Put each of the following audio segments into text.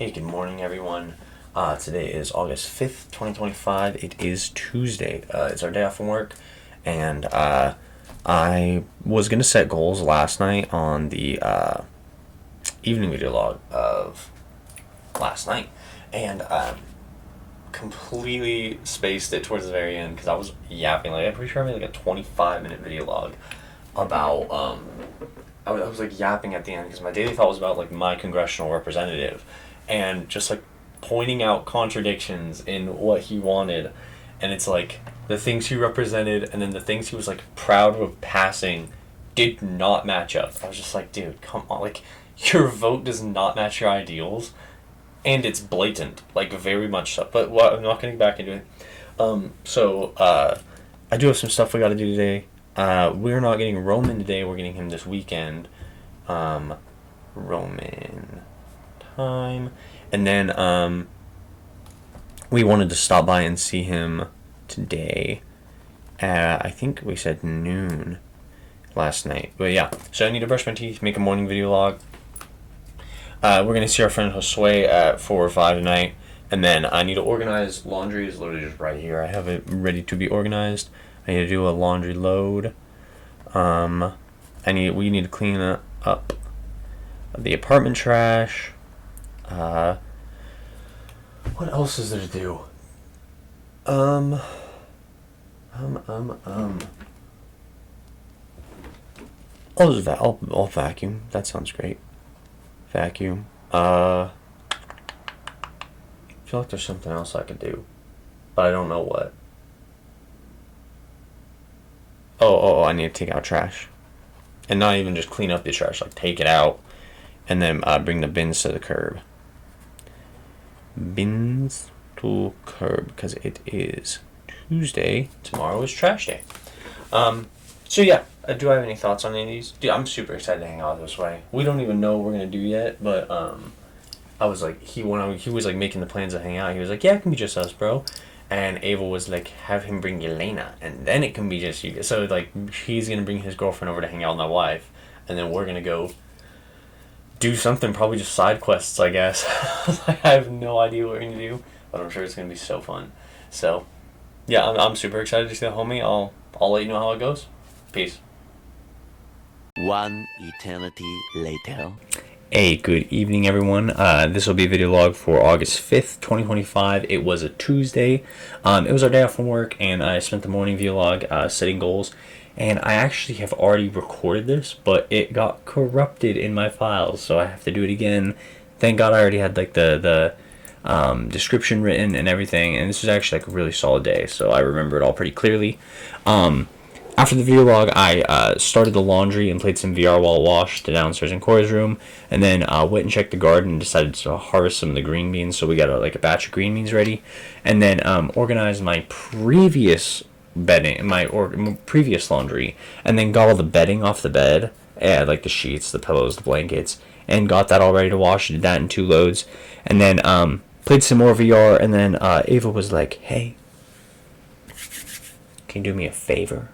Hey, good morning, everyone. Today is August 5th, 2025. It is Tuesday. It's our day off from work, and I was going to set goals last night on the evening video log of last night, and completely spaced it towards the very end because I was yapping. I'm pretty sure I made like a 25-minute video log about, I was like yapping at the end because my daily thought was about like my congressional representative and just like pointing out contradictions in what he wanted, and it's like the things he represented and then the things he was like proud of passing did not match up. I was just like, dude, come on, like your vote does not match your ideals, and it's blatant, like very much so. But I'm not getting back into it. I do have some stuff we got to do today. We're not getting Roman today. We're getting him this weekend. Roman time. And then we wanted to stop by and see him today at, I think we said noon last night. But yeah, so I need to brush my teeth, make a morning video log. We're going to see our friend Josue at 4 or 5 tonight. And then I need to organize. Laundry is literally just right here. I have it ready to be organized. I need to do a laundry load. We need to clean up the apartment trash. What else is there to do? I'll vacuum. That sounds great. Vacuum. I feel like there's something else I could do, but I don't know what. Oh, I need to take out trash. And not even just clean up the trash, like take it out and then bring the bins to the curb. Bins to curb, because it is Tuesday. Tomorrow is trash day. So yeah, do I have any thoughts on any of these? Dude, I'm super excited to hang out this way. We don't even know what we're gonna do yet, but I was like, he was like making the plans to hang out. He was like, yeah, it can be just us, bro. And Ava was like, have him bring Yelena, and then it can be just you. So like, he's gonna bring his girlfriend over to hang out with my wife, and then we're gonna go do something, probably just side quests, I guess. I have no idea what we're gonna do, but I'm sure it's gonna be so fun. So yeah, I'm super excited to see the homie. I'll let you know how it goes. Peace. One eternity later. Hey, good evening, everyone. This will be a video log for August 5th, 2025. It was a Tuesday. It was our day off from work, and I spent the morning video log setting goals. And I actually have already recorded this, but it got corrupted in my files, so I have to do it again. Thank God I already had like the description written and everything, and this was actually like a really solid day, so I remember it all pretty clearly. After the video log, I started the laundry and played some VR while it washed downstairs in Corey's room, and then went and checked the garden and decided to harvest some of the green beans, so we got a batch of green beans ready, and then organized my previous bedding, previous laundry, and then got all the bedding off the bed, like the sheets, the pillows, the blankets, and got that all ready to wash. Did that in 2 loads, and then played some more VR, and then Ava was like, hey, can you do me a favor?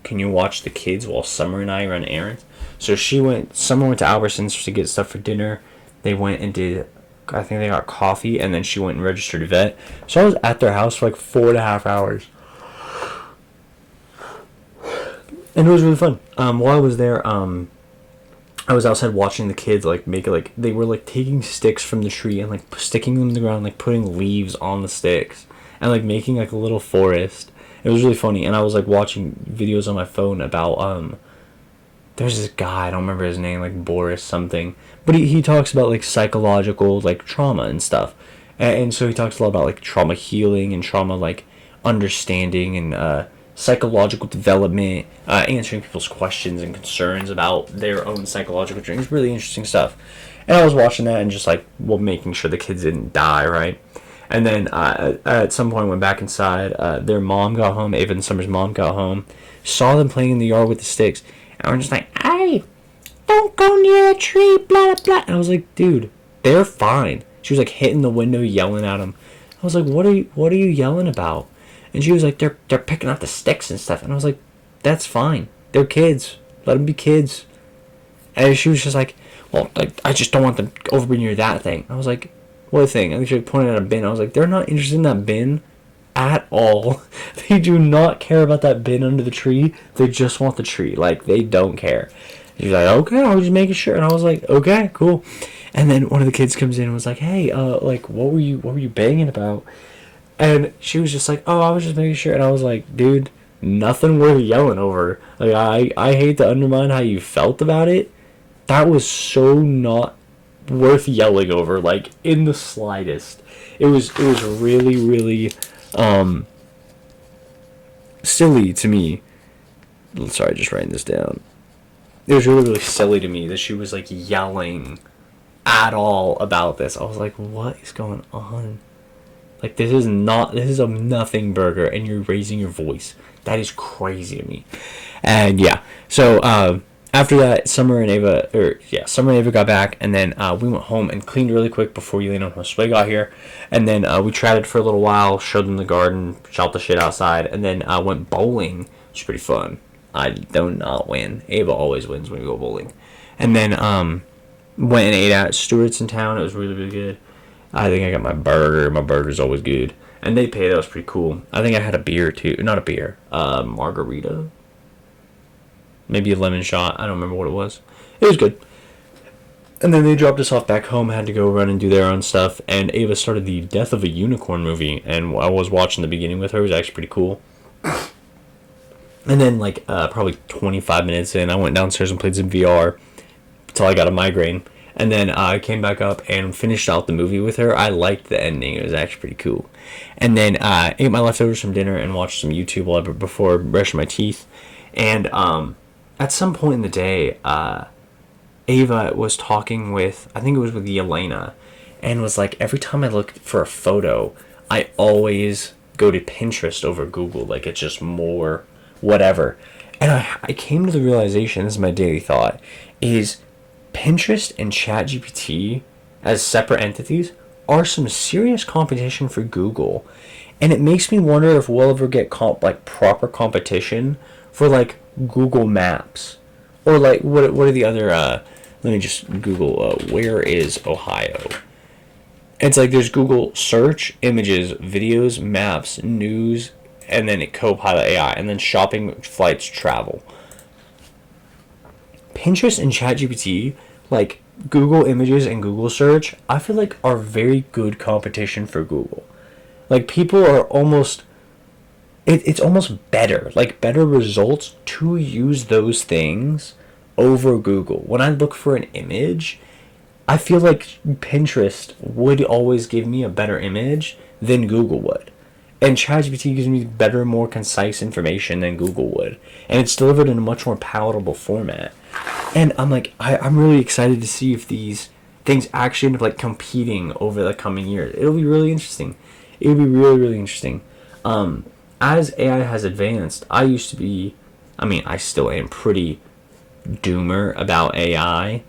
Can you watch the kids while Summer and I run errands? So Summer went to Albertsons to get stuff for dinner. They went and did, I think they got coffee, and then she went and registered a vet. So I was at their house for like 4.5 hours. And it was really fun. While I was there, I was outside watching the kids they were like taking sticks from the tree and like sticking them in the ground, like putting leaves on the sticks and like making like a little forest. It was really funny, and I was like watching videos on my phone about there's this guy, I don't remember his name, like Boris something, but he talks about like psychological like trauma and stuff, and so he talks a lot about like trauma healing and trauma like understanding and psychological development, answering people's questions and concerns about their own psychological journeys. Really interesting stuff. And I was watching that and just like making sure the kids didn't die, right? And then at some point went back inside. Their mom got home. Ava and Summer's mom got home. Saw them playing in the yard with the sticks. And we're just like, hey, don't go near a tree, blah, blah, blah. And I was like, dude, they're fine. She was like hitting the window, yelling at them. I was like, what are you yelling about? And she was like, they're picking up the sticks and stuff. And I was like, that's fine. They're kids. Let them be kids. And she was just like, well, like, I just don't want them over near that thing. I was like, what thing? I think pointed at a bin. I was like, they're not interested in that bin at all. They do not care about that bin under the tree. They just want the tree. Like, they don't care. He's like, okay, I was just making sure. And I was like, okay, cool. And then one of the kids comes in and was like, hey, like, what were you banging about? And she was just like, oh, I was just making sure. And I was like, dude, nothing worth yelling over. Like, I hate to undermine how you felt about it. That was so not worth yelling over, like, in the slightest. It was really, really silly to me. Sorry, just writing this down. It was really, really silly to me that she was, like, yelling at all about this. I was like, what is going on? Like, this is a nothing burger, and you're raising your voice. That is crazy to me. And yeah, so after that, Summer and Ava got back, and then we went home and cleaned really quick before Yelena and Josue got here. And then we chatted for a little while, showed them the garden, shot the shit outside, and then went bowling, which is pretty fun. I do not win. Ava always wins when we go bowling. And then went and ate at Stewart's in town. It was really, really good. I think I got my burger. My burger's always good. And they paid. That was pretty cool. I think I had a beer, too. Not a beer. Margarita? Maybe a lemon shot. I don't remember what it was. It was good. And then they dropped us off back home. Had to go run and do their own stuff. And Ava started the Death of a Unicorn movie. And I was watching the beginning with her. It was actually pretty cool. And then, like, probably 25 minutes in, I went downstairs and played some VR until I got a migraine. And then I came back up and finished out the movie with her. I liked the ending. It was actually pretty cool. And then I ate my leftovers from dinner and watched some YouTube before brushing my teeth. And at some point in the day, Ava was talking with, I think it was with Yelena, and was like, every time I look for a photo, I always go to Pinterest over Google. Like, it's just more whatever. And I came to the realization, this is my daily thought, is Pinterest and ChatGPT as separate entities are some serious competition for Google. And it makes me wonder if we'll ever get proper competition for, like, Google Maps. Or, like, what are the other, let me just Google, where is Ohio? It's like there's Google search, images, videos, maps, news, and then Copilot AI, and then shopping, flights, travel. Pinterest and ChatGPT, like Google Images and Google Search, I feel like are very good competition for Google. Like, people are almost, it's almost better, like better results to use those things over Google. When I look for an image, I feel like Pinterest would always give me a better image than Google would. And ChatGPT gives me better, more concise information than Google would. And it's delivered in a much more palatable format. And I'm like, I'm really excited to see if these things actually end up, like, competing over the coming years. It'll be really interesting. It'll be really, really interesting. As AI has advanced, I still am pretty doomer about AI.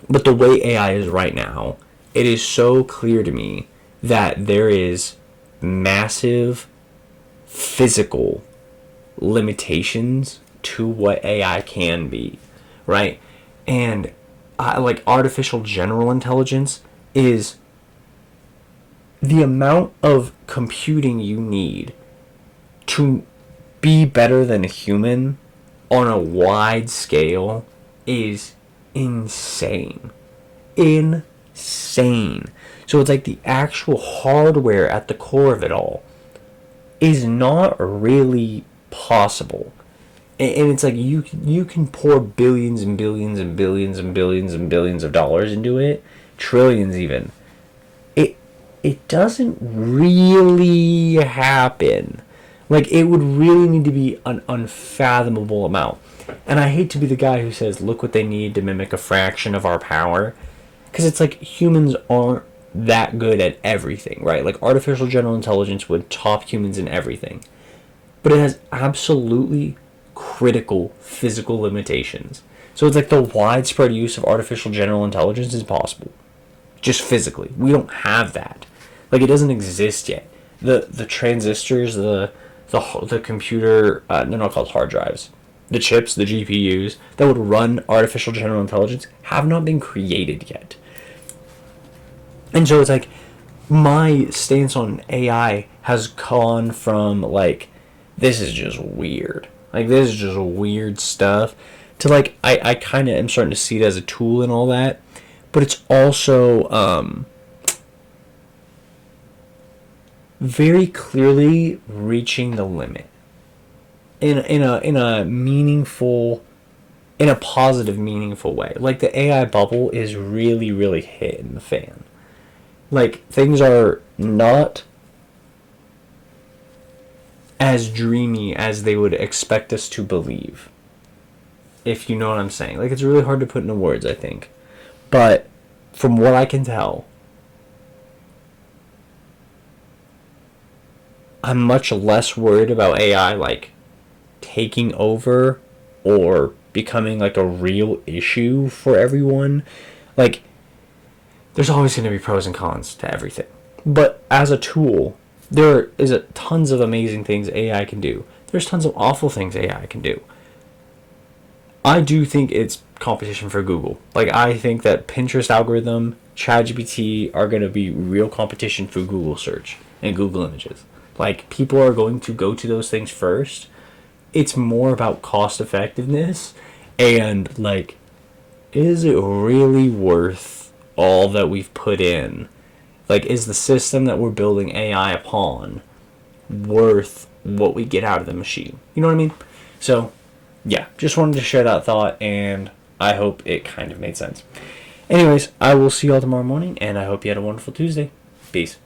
But the way AI is right now, it is so clear to me that there is massive physical limitations to what AI can be, right? And like, artificial general intelligence is the amount of computing you need to be better than a human on a wide scale is insane. Insane. So it's like the actual hardware at the core of it all is not really possible. And it's like you can pour billions and billions and billions and billions and billions of dollars into it, trillions even. It doesn't really happen. Like, it would really need to be an unfathomable amount. And I hate to be the guy who says, look what they need to mimic a fraction of our power. Because it's like, humans aren't that good at everything, right? Like, artificial general intelligence would top humans in everything. But it has absolutely critical physical limitations. So it's like the widespread use of artificial general intelligence is possible. Just physically. We don't have that. Like, it doesn't exist yet. The transistors, the computer, they're not called hard drives. the chips, the GPUs, that would run artificial general intelligence have not been created yet. And so it's like, my stance on AI has gone from, like, this is just weird. Like, this is just weird stuff, to, like, I kind of am starting to see it as a tool and all that. But it's also very clearly reaching the limit. In a meaningful, in a positive, meaningful way. Like, the AI bubble is really, really hitting the fan. Like, things are not as dreamy as they would expect us to believe. If you know what I'm saying. Like, it's really hard to put into words, I think. But from what I can tell, I'm much less worried about AI, like, taking over or becoming, like, a real issue for everyone. Like, there's always going to be pros and cons to everything. But as a tool, there is tons of amazing things AI can do. There's tons of awful things AI can do. I do think it's competition for Google. Like, I think that Pinterest algorithm, ChatGPT are going to be real competition for Google search and Google Images. Like, people are going to go to those things first. It's more about cost effectiveness and, like, is it really worth all that we've put in? Like, is the system that we're building AI upon worth what we get out of the machine? You know what I mean? So, yeah, just wanted to share that thought, and I hope it kind of made sense. Anyways, I will see you all tomorrow morning, and I hope you had a wonderful Tuesday. Peace.